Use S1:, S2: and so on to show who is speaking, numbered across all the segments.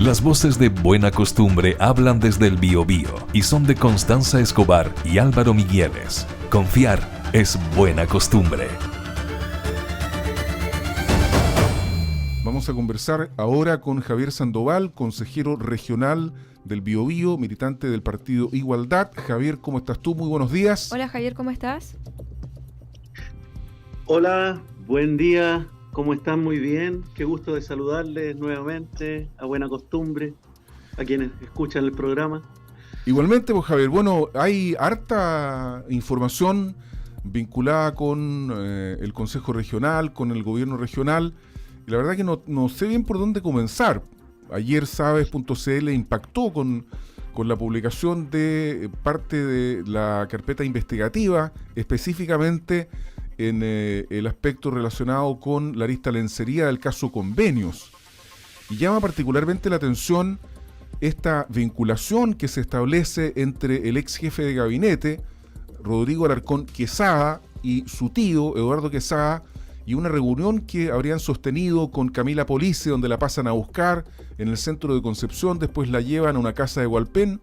S1: Las voces de Buena Costumbre hablan desde el Biobío y son de Constanza Escobar y Álvaro Migueles. Confiar es buena costumbre.
S2: Vamos a conversar ahora con Javier Sandoval, consejero regional del Biobío, militante del partido Igualdad. Javier, ¿cómo estás tú? Muy buenos días.
S3: Hola Javier, ¿cómo estás?
S4: Hola, buen día. ¿Cómo están? Muy bien. Qué gusto de saludarles nuevamente, a Buena Costumbre, a quienes escuchan el programa.
S2: Igualmente, pues Javier, bueno, hay harta información vinculada con el Consejo Regional, con el gobierno regional, y la verdad que no sé bien por dónde comenzar. Ayer Sabes.cl impactó con la publicación de parte de la carpeta investigativa, específicamente en el aspecto relacionado con la arista lencería del caso Convenios. Y llama particularmente la atención esta vinculación que se establece entre el ex jefe de gabinete, Rodrigo Alarcón Quesada, y su tío, Eduardo Quesada, y una reunión que habrían sostenido con Camila Police, donde la pasan a buscar en el centro de Concepción, después la llevan a una casa de Hualpén.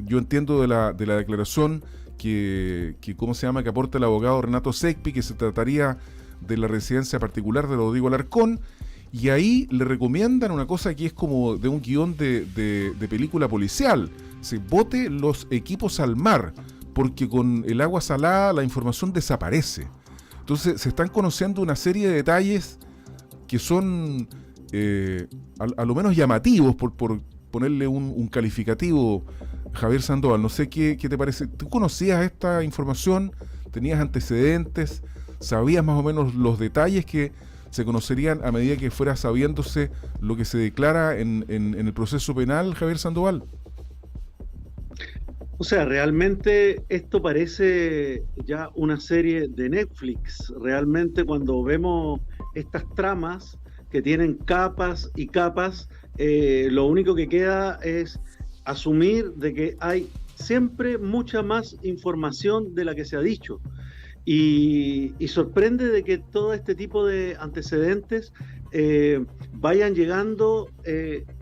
S2: Yo entiendo de la declaración que ¿cómo se llama?, que aporta el abogado Renato Secpi, que se trataría de la residencia particular de Rodrigo Alarcón, y ahí le recomiendan una cosa que es como de un guión de película policial: se bote los equipos al mar, porque con el agua salada la información desaparece. Entonces se están conociendo una serie de detalles que son a lo menos llamativos, por ponerle un calificativo. Javier Sandoval, no sé qué te parece. ¿Tú conocías esta información? ¿Tenías antecedentes? ¿Sabías más o menos los detalles que se conocerían a medida que fuera sabiéndose lo que se declara en el proceso penal, Javier Sandoval?
S4: O sea, realmente esto parece ya una serie de Netflix. Realmente cuando vemos estas tramas que tienen capas y capas, lo único que queda es asumir de que hay siempre mucha más información de la que se ha dicho. Y sorprende de que todo este tipo de antecedentes vayan llegando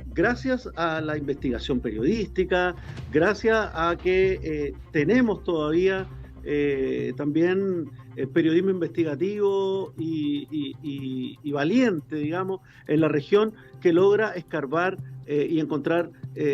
S4: gracias a la investigación periodística, gracias a que tenemos todavía también periodismo investigativo y valiente, digamos, en la región, que logra escarbar y encontrar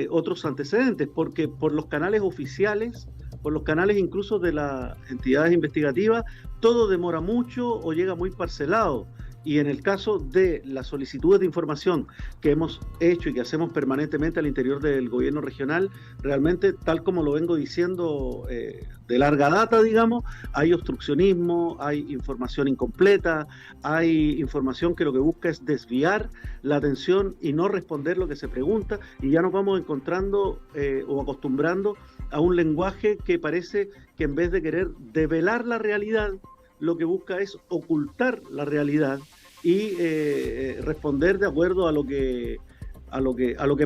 S4: otros antecedentes, porque por los canales oficiales, por los canales incluso de las entidades investigativas, todo demora mucho o llega muy parcelado. Y en el caso de las solicitudes de información que hemos hecho y que hacemos permanentemente al interior del gobierno regional, realmente, tal como lo vengo diciendo de larga data, digamos, hay obstruccionismo, hay información incompleta, hay información que lo que busca es desviar la atención y no responder lo que se pregunta, y ya nos vamos encontrando o acostumbrando a un lenguaje que parece que, en vez de querer develar la realidad, lo que busca es ocultar la realidad y responder de acuerdo a lo que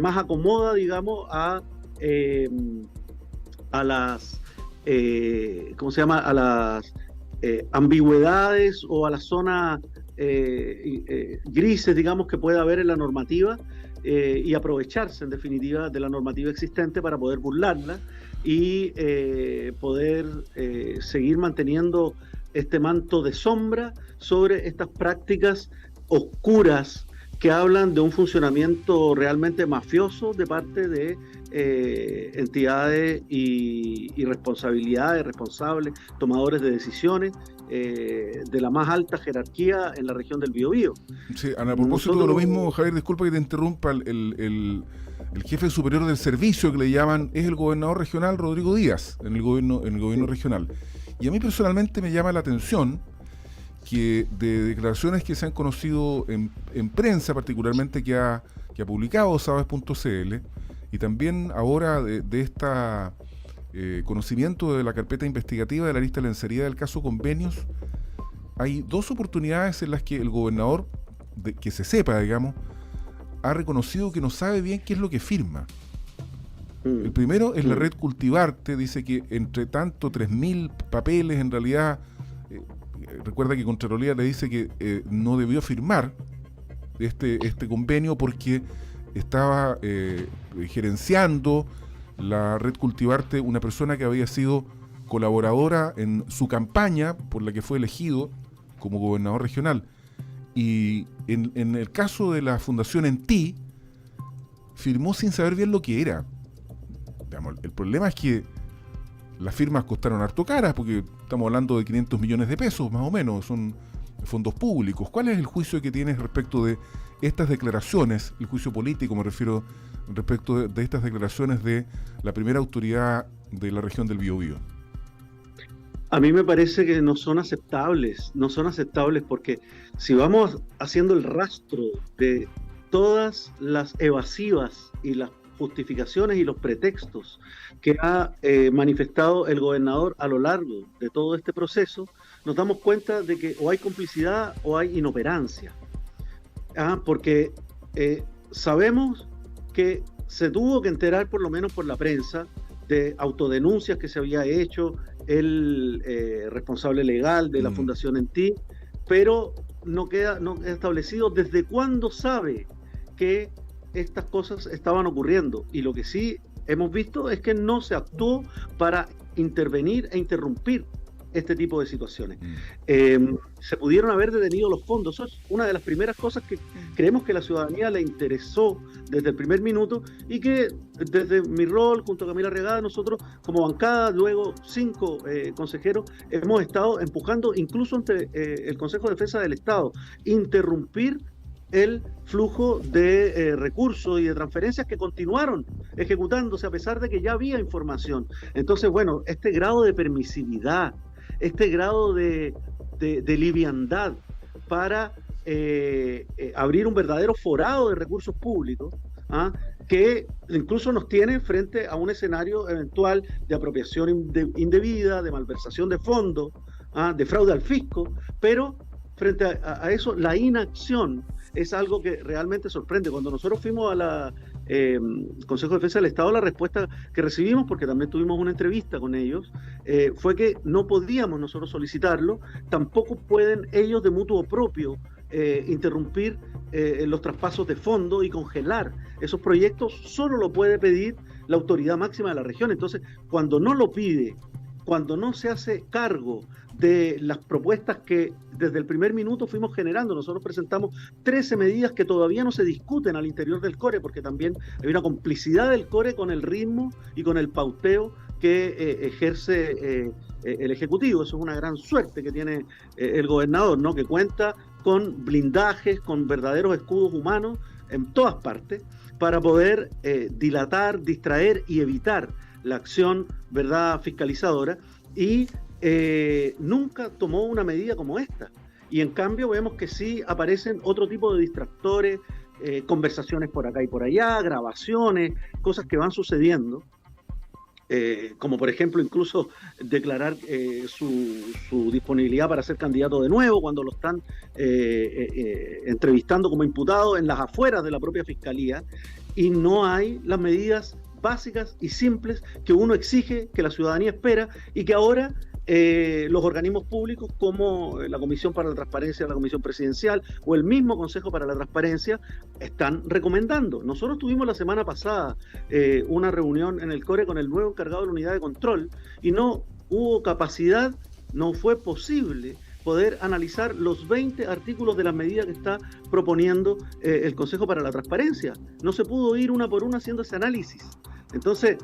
S4: más acomoda, digamos, a las ¿cómo se llama?, a las ambigüedades o a las zonas grises, digamos, que puede haber en la normativa, y aprovecharse en definitiva de la normativa existente para poder burlarla y poder seguir manteniendo este manto de sombra sobre estas prácticas oscuras que hablan de un funcionamiento realmente mafioso de parte de entidades y responsabilidades, responsables, tomadores de decisiones de la más alta jerarquía en la región del Biobío.
S2: Sí, a propósito de lo mismo, Javier, disculpa que te interrumpa, el jefe superior del servicio, que le llaman, es el gobernador regional Rodrigo Díaz, en el gobierno regional. Y a mí personalmente me llama la atención que de declaraciones que se han conocido en prensa, particularmente que ha publicado Sabes.cl, y también ahora de esta conocimiento de la carpeta investigativa de la lista de lencería del caso Convenios, hay dos oportunidades en las que el gobernador, que se sepa, digamos, ha reconocido que no sabe bien qué es lo que firma. El primero es la red Cultivarte, dice que entre tanto 3.000 papeles, en realidad, recuerda que Contraloría le dice que no debió firmar este convenio porque estaba gerenciando la Red Cultivarte una persona que había sido colaboradora en su campaña por la que fue elegido como gobernador regional. Y en el caso de la Fundación En Ti, firmó sin saber bien lo que era. Digamos, el problema es que las firmas costaron harto caras, porque estamos hablando de 500 millones de pesos, más o menos, son fondos públicos. ¿Cuál es el juicio que tienes respecto de estas declaraciones, el juicio político me refiero, respecto de estas declaraciones de la primera autoridad de la región del Biobío?
S4: A mí me parece que no son aceptables porque si vamos haciendo el rastro de todas las evasivas y las justificaciones y los pretextos que ha manifestado el gobernador a lo largo de todo este proceso, nos damos cuenta de que o hay complicidad o hay inoperancia. Porque sabemos que se tuvo que enterar, por lo menos por la prensa, de autodenuncias que se había hecho el responsable legal de la Fundación En Ti, pero no queda establecido desde cuándo sabe que estas cosas estaban ocurriendo. Y lo que sí hemos visto es que no se actuó para intervenir e interrumpir este tipo de situaciones. Se pudieron haber detenido los fondos. Eso es una de las primeras cosas que creemos que la ciudadanía le interesó desde el primer minuto, y que desde mi rol junto a Camila Regada, nosotros como bancada, luego 5 consejeros, hemos estado empujando incluso ante el Consejo de Defensa del Estado, interrumpir el flujo de recursos y de transferencias que continuaron ejecutándose a pesar de que ya había información. Entonces, bueno, este grado de permisividad, este grado de liviandad para abrir un verdadero forado de recursos públicos, que incluso nos tiene frente a un escenario eventual de apropiación indebida, de malversación de fondos, de fraude al fisco, pero frente a eso, la inacción es algo que realmente sorprende. Cuando nosotros fuimos a la Consejo de Defensa del Estado, la respuesta que recibimos, porque también tuvimos una entrevista con ellos, fue que no podíamos nosotros solicitarlo, tampoco pueden ellos de mutuo propio interrumpir los traspasos de fondos y congelar esos proyectos. Solo lo puede pedir la autoridad máxima de la región. Entonces, cuando no lo pide, cuando no se hace cargo de las propuestas que desde el primer minuto fuimos generando, nosotros presentamos 13 medidas que todavía no se discuten al interior del CORE, porque también hay una complicidad del CORE con el ritmo y con el pauteo que ejerce el Ejecutivo. Eso es una gran suerte que tiene el gobernador, ¿no? Que cuenta con blindajes, con verdaderos escudos humanos en todas partes, para poder dilatar, distraer y evitar la acción, ¿verdad?, fiscalizadora, y nunca tomó una medida como esta. Y en cambio vemos que sí aparecen otro tipo de distractores, conversaciones por acá y por allá, grabaciones, cosas que van sucediendo, como por ejemplo incluso declarar su disponibilidad para ser candidato de nuevo cuando lo están entrevistando como imputado en las afueras de la propia fiscalía, y no hay las medidas básicas y simples que uno exige, que la ciudadanía espera, y que ahora los organismos públicos como la Comisión para la Transparencia de la Comisión Presidencial o el mismo Consejo para la Transparencia están recomendando. Nosotros tuvimos la semana pasada una reunión en el CORE con el nuevo encargado de la unidad de control, y no hubo capacidad, no fue posible poder analizar los 20 artículos de las medidas que está proponiendo el Consejo para la Transparencia. No se pudo ir una por una haciendo ese análisis. Entonces,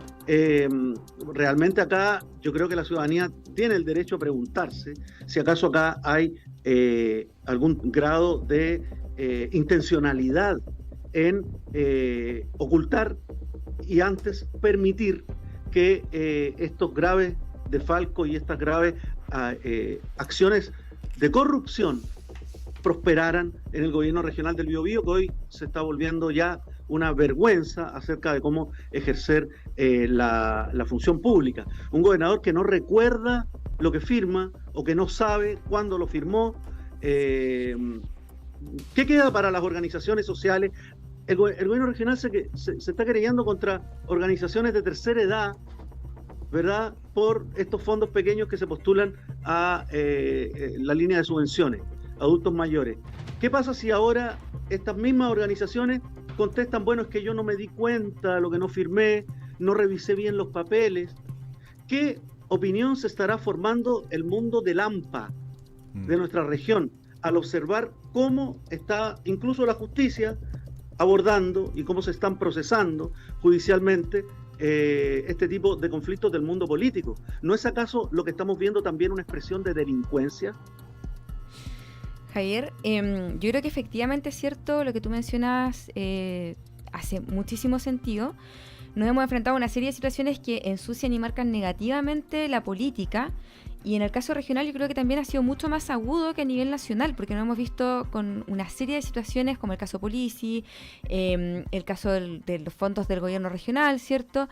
S4: realmente acá yo creo que la ciudadanía tiene el derecho a preguntarse si acaso acá hay algún grado de intencionalidad en ocultar y antes permitir que estos graves desfalcos y estas graves acciones de corrupción prosperaran en el gobierno regional del Biobío, que hoy se está volviendo ya una vergüenza acerca de cómo ejercer la función pública. Un gobernador que no recuerda lo que firma o que no sabe cuándo lo firmó. ¿Qué queda para las organizaciones sociales? El gobierno regional se está querellando contra organizaciones de tercera edad, ¿verdad?, por estos fondos pequeños que se postulan a la línea de subvenciones, adultos mayores. ¿Qué pasa si ahora estas mismas organizaciones contestan, bueno, es que yo no me di cuenta, lo que no firmé, no revisé bien los papeles. ¿Qué opinión se estará formando el mundo del AMPA, de nuestra región, al observar cómo está incluso la justicia abordando y cómo se están procesando judicialmente este tipo de conflictos del mundo político? ¿No es acaso lo que estamos viendo también una expresión de delincuencia?
S3: Javier, yo creo que efectivamente es cierto lo que tú mencionas, hace muchísimo sentido. Nos hemos enfrentado a una serie de situaciones que ensucian y marcan negativamente la política, y en el caso regional yo creo que también ha sido mucho más agudo que a nivel nacional, porque nos hemos visto con una serie de situaciones como el caso Polici, el caso de los fondos del gobierno regional, ¿cierto?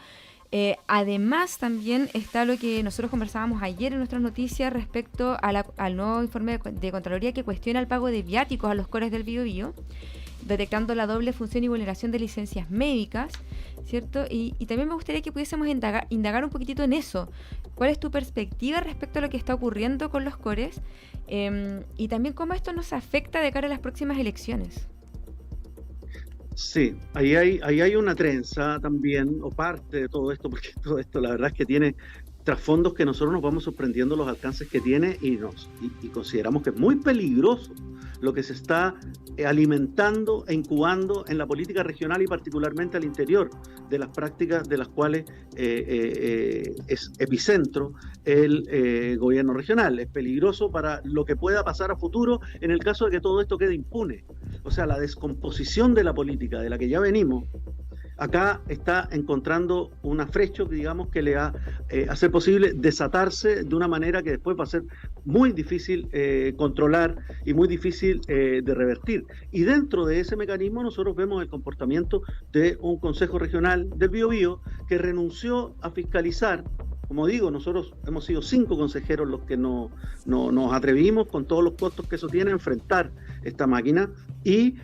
S3: Además también está lo que nosotros conversábamos ayer en nuestras noticias respecto a al nuevo informe de Contraloría que cuestiona el pago de viáticos a los cores del Biobío, detectando la doble función y vulneración de licencias médicas, ¿cierto? Y también me gustaría que pudiésemos indagar un poquitito en eso. ¿Cuál es tu perspectiva respecto a lo que está ocurriendo con los cores? Y también cómo esto nos afecta de cara a las próximas elecciones.
S4: Sí, ahí hay una trenza también, o parte de todo esto, porque todo esto la verdad es que tiene trasfondos que nosotros nos vamos sorprendiendo los alcances que tiene y consideramos que es muy peligroso lo que se está alimentando e incubando en la política regional y particularmente al interior de las prácticas de las cuales es epicentro el gobierno regional. Es peligroso para lo que pueda pasar a futuro en el caso de que todo esto quede impune. O sea, la descomposición de la política de la que ya venimos, acá está encontrando un afrecho que digamos que le va a hacer posible desatarse de una manera que después va a ser muy difícil controlar y muy difícil de revertir. Y dentro de ese mecanismo nosotros vemos el comportamiento de un Consejo Regional del Biobío que renunció a fiscalizar. Como digo, nosotros hemos sido 5 consejeros los que nos atrevimos, con todos los costos que eso tiene, a enfrentar esta máquina, y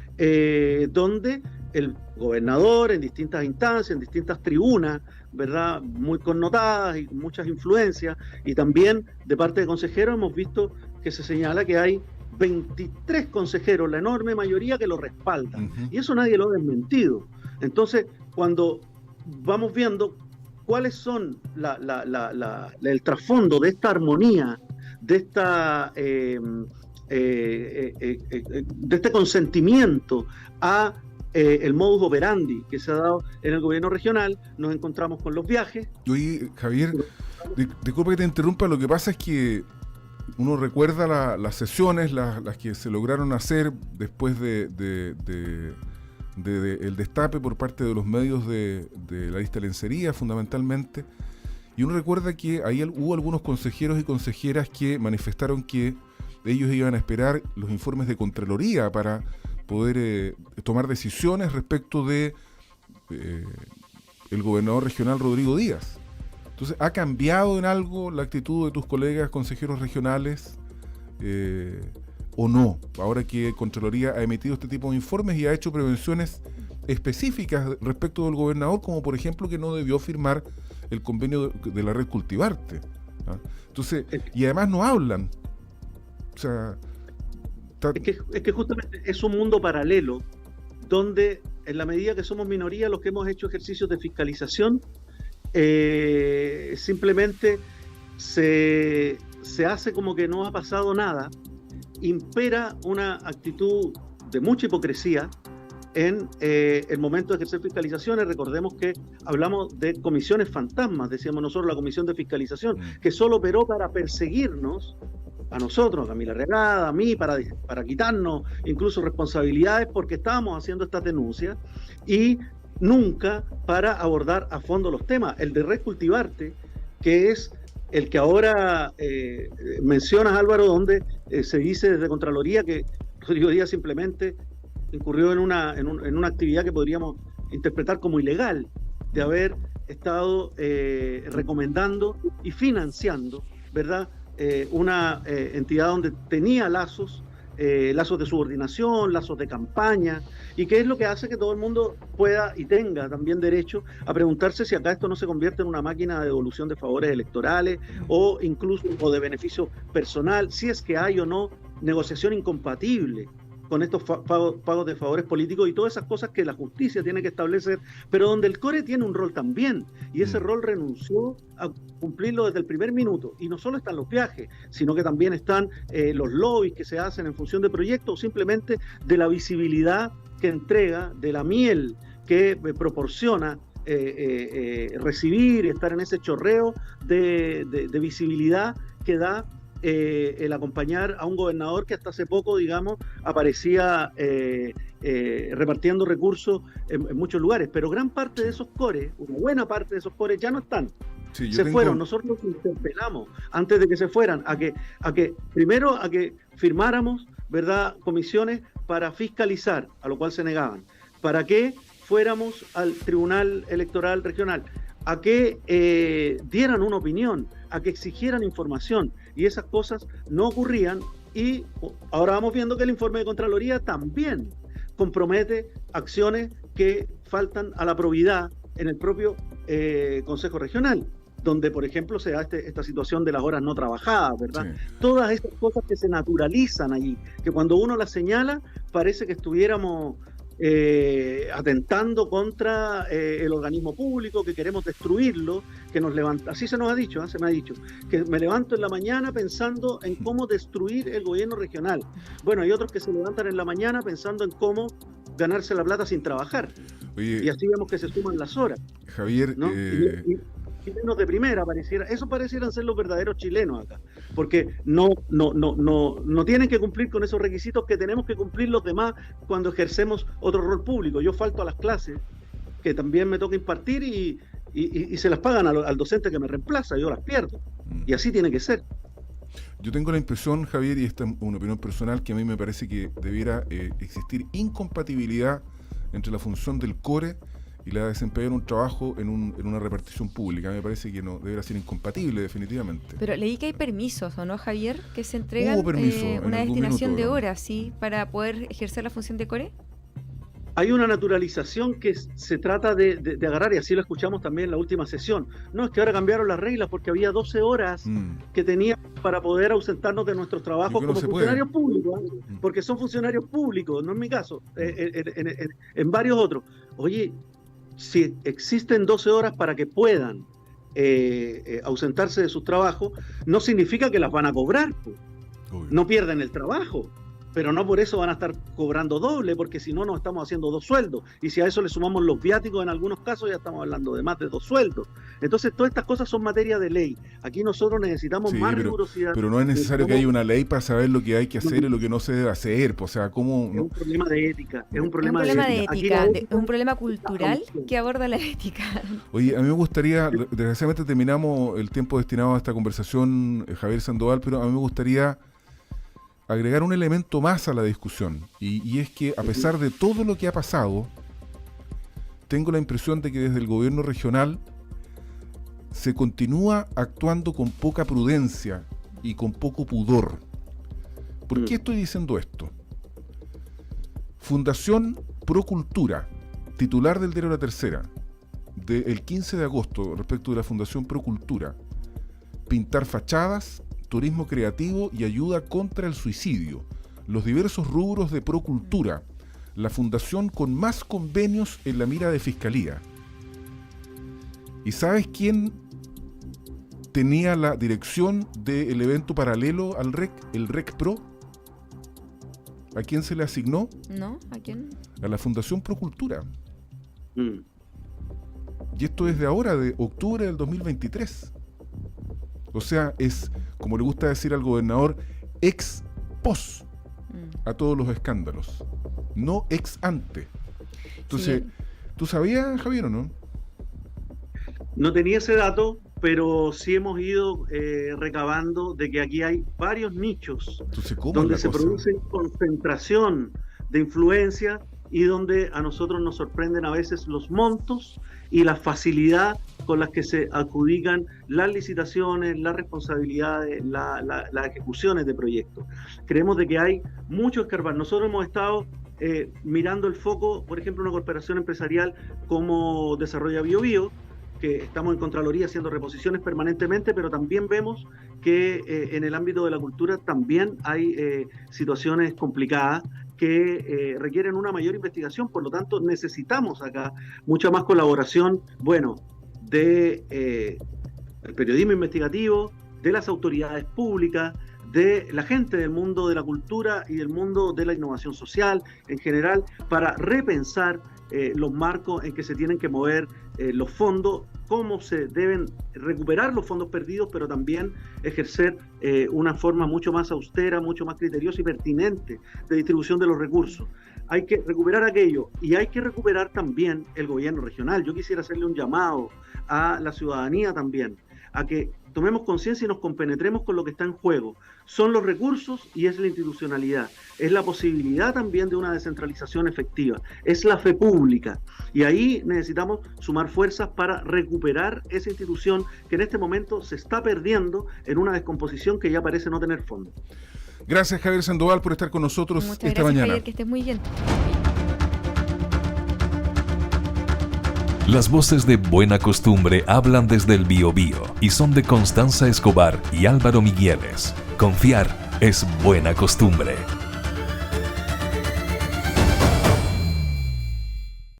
S4: donde el gobernador en distintas instancias, en distintas tribunas, ¿verdad?, muy connotadas y con muchas influencias, y también de parte de consejeros hemos visto que se señala que hay 23 consejeros, la enorme mayoría, que lo respaldan. Y eso nadie lo ha desmentido. Entonces, cuando vamos viendo cuáles son el trasfondo de esta armonía, de este consentimiento a el modus operandi que se ha dado en el gobierno regional, nos encontramos con los viajes.
S2: Oye, Javier, disculpa que te interrumpa, lo que pasa es que uno recuerda las sesiones, las que se lograron hacer después de el destape por parte de los medios de la lista de lencería, fundamentalmente, y uno recuerda que ahí hubo algunos consejeros y consejeras que manifestaron que ellos iban a esperar los informes de Contraloría para poder tomar decisiones respecto de el gobernador regional Rodrigo Díaz. Entonces, ¿ha cambiado en algo la actitud de tus colegas consejeros regionales o no? Ahora que Contraloría ha emitido este tipo de informes y ha hecho prevenciones específicas respecto del gobernador, como por ejemplo que no debió firmar el convenio de la red Cultivarte, ¿ah? Entonces, y además no hablan. O sea,
S4: es que justamente es un mundo paralelo donde, en la medida que somos minoría los que hemos hecho ejercicios de fiscalización, simplemente se hace como que no ha pasado nada. Impera una actitud de mucha hipocresía en el momento de ejercer fiscalizaciones. Recordemos que hablamos de comisiones fantasmas, decíamos nosotros, la comisión de fiscalización, que solo operó para perseguirnos, a nosotros, a Camila Regada, a mí, para quitarnos incluso responsabilidades porque estábamos haciendo estas denuncias, y nunca para abordar a fondo los temas. El de Red Cultivarte, que es el que ahora mencionas, Álvaro, donde se dice desde Contraloría que Rodrigo Díaz simplemente incurrió en una actividad que podríamos interpretar como ilegal, de haber estado recomendando y financiando, ¿verdad?, una entidad donde tenía lazos de subordinación, lazos de campaña, y que es lo que hace que todo el mundo pueda y tenga también derecho a preguntarse si acá esto no se convierte en una máquina de devolución de favores electorales o incluso de beneficio personal, si es que hay o no negociación incompatible con estos pagos de favores políticos y todas esas cosas que la justicia tiene que establecer, pero donde el CORE tiene un rol también, y ese rol renunció a cumplirlo desde el primer minuto. Y no solo están los viajes, sino que también están los lobbies que se hacen en función de proyectos, o simplemente de la visibilidad que entrega, de la miel que proporciona recibir y estar en ese chorreo de visibilidad que da el acompañar a un gobernador que hasta hace poco, digamos, aparecía repartiendo recursos en muchos lugares, pero gran parte de esos cores, una buena parte de esos cores ya no están.
S2: Sí,
S4: fueron, nosotros los interpelamos antes de que se fueran, a que firmáramos, ¿verdad?, comisiones para fiscalizar, a lo cual se negaban, para que fuéramos al Tribunal Electoral Regional, a que dieran una opinión, a que exigieran información, y esas cosas no ocurrían, y ahora vamos viendo que el informe de Contraloría también compromete acciones que faltan a la probidad en el propio Consejo Regional, donde, por ejemplo, se da esta situación de las horas no trabajadas, ¿verdad? Sí. Todas esas cosas que se naturalizan allí, que cuando uno las señala, parece que estuviéramos atentando contra el organismo público, que queremos destruirlo, que nos levanta, así se nos ha dicho, se me ha dicho, que me levanto en la mañana pensando en cómo destruir el gobierno regional. Bueno, hay otros que se levantan en la mañana pensando en cómo ganarse la plata sin trabajar. Oye, y así vemos que se suman las horas.
S2: Javier,
S4: ¿no? Chilenos de primera eso parecieran ser los verdaderos chilenos acá, porque no tienen que cumplir con esos requisitos que tenemos que cumplir los demás cuando ejercemos otro rol público. Yo falto a las clases que también me toca impartir y se las pagan al docente que me reemplaza, yo las pierdo, y así tiene que ser.
S2: Yo tengo la impresión, Javier, y esta es una opinión personal, que a mí me parece que debiera existir incompatibilidad entre la función del CORE y la de desempeñar un trabajo en una repartición pública. Me parece que no debería ser incompatible, definitivamente.
S3: Pero leí que hay permisos, ¿o no, Javier? Que se entregan una destinación de horas, ¿sí? Para poder ejercer la función de CORE.
S4: Hay una naturalización que se trata de agarrar, y así lo escuchamos también en la última sesión. No, es que ahora cambiaron las reglas porque había 12 horas que teníamos para poder ausentarnos de nuestros trabajos como funcionarios públicos, porque son funcionarios públicos, no en mi caso, en varios otros. Oye, si existen 12 horas para que puedan ausentarse de sus trabajos, no significa que las van a cobrar, pues. No pierden el trabajo, pero no por eso van a estar cobrando doble, porque si no, nos estamos haciendo 2 sueldos, y si a eso le sumamos los viáticos en algunos casos, ya estamos hablando de más de 2 sueldos. Entonces todas estas cosas son materia de ley. Aquí nosotros necesitamos más rigurosidad.
S2: Pero no es necesario que haya una ley para saber lo que hay que hacer y lo que no se debe hacer. O sea, ¿cómo?
S4: Es un problema de ética. Es un problema de
S3: ética. Es un problema cultural que aborda la ética.
S2: Oye, a mí me gustaría, desgraciadamente terminamos el tiempo destinado a esta conversación, Javier Sandoval, pero a mí me gustaría agregar un elemento más a la discusión, y es que a pesar de todo lo que ha pasado, tengo la impresión de que desde el gobierno regional se continúa actuando con poca prudencia y con poco pudor. ¿Por qué estoy diciendo esto? Fundación Procultura, titular del diario La Tercera, del 15 de agosto, respecto de la Fundación Procultura: pintar fachadas, turismo creativo y ayuda contra el suicidio, los diversos rubros de Procultura, la fundación con más convenios en la mira de Fiscalía. ¿Y sabes quién tenía la dirección del evento paralelo al REC, el REC Pro? ¿A quién se le asignó?
S3: No, ¿a quién?
S2: A la Fundación Procultura. Y esto es de ahora, de octubre del 2023. O sea, es, como le gusta decir al gobernador, ex post a todos los escándalos, no ex ante. Entonces, sí. ¿Tú sabías, Javier, o no?
S4: No tenía ese dato, pero sí hemos ido recabando de que aquí hay varios nichos.
S2: Entonces,
S4: donde se produce concentración de influencia y donde a nosotros nos sorprenden a veces los montos y la facilidad con las que se adjudican las licitaciones, las responsabilidades, las ejecuciones de proyectos. Creemos de que hay mucho escarbar. Nosotros hemos estado mirando el foco, por ejemplo, una corporación empresarial como Desarrolla BioBio, que estamos en Contraloría haciendo reposiciones permanentemente, pero también vemos que en el ámbito de la cultura también hay situaciones complicadas que requieren una mayor investigación. Por lo tanto, necesitamos acá mucha más colaboración, bueno, de el periodismo investigativo, de las autoridades públicas, de la gente del mundo de la cultura y del mundo de la innovación social en general, para repensar los marcos en que se tienen que mover los fondos, cómo se deben recuperar los fondos perdidos, pero también ejercer una forma mucho más austera, mucho más criteriosa y pertinente de distribución de los recursos. Hay que recuperar aquello y hay que recuperar también el gobierno regional. Yo quisiera hacerle un llamado a la ciudadanía también, a que tomemos conciencia y nos compenetremos con lo que está en juego. Son los recursos y es la institucionalidad. Es la posibilidad también de una descentralización efectiva. Es la fe pública. Y ahí necesitamos sumar fuerzas para recuperar esa institución que en este momento se está perdiendo en una descomposición que ya parece no tener fondo.
S2: Gracias, Javier Sandoval, por estar con nosotros esta mañana.
S3: Javier, que estés muy bien.
S1: Las voces de Buena Costumbre hablan desde el Biobío y son de Constanza Escobar y Álvaro Migueles. Confiar es buena costumbre.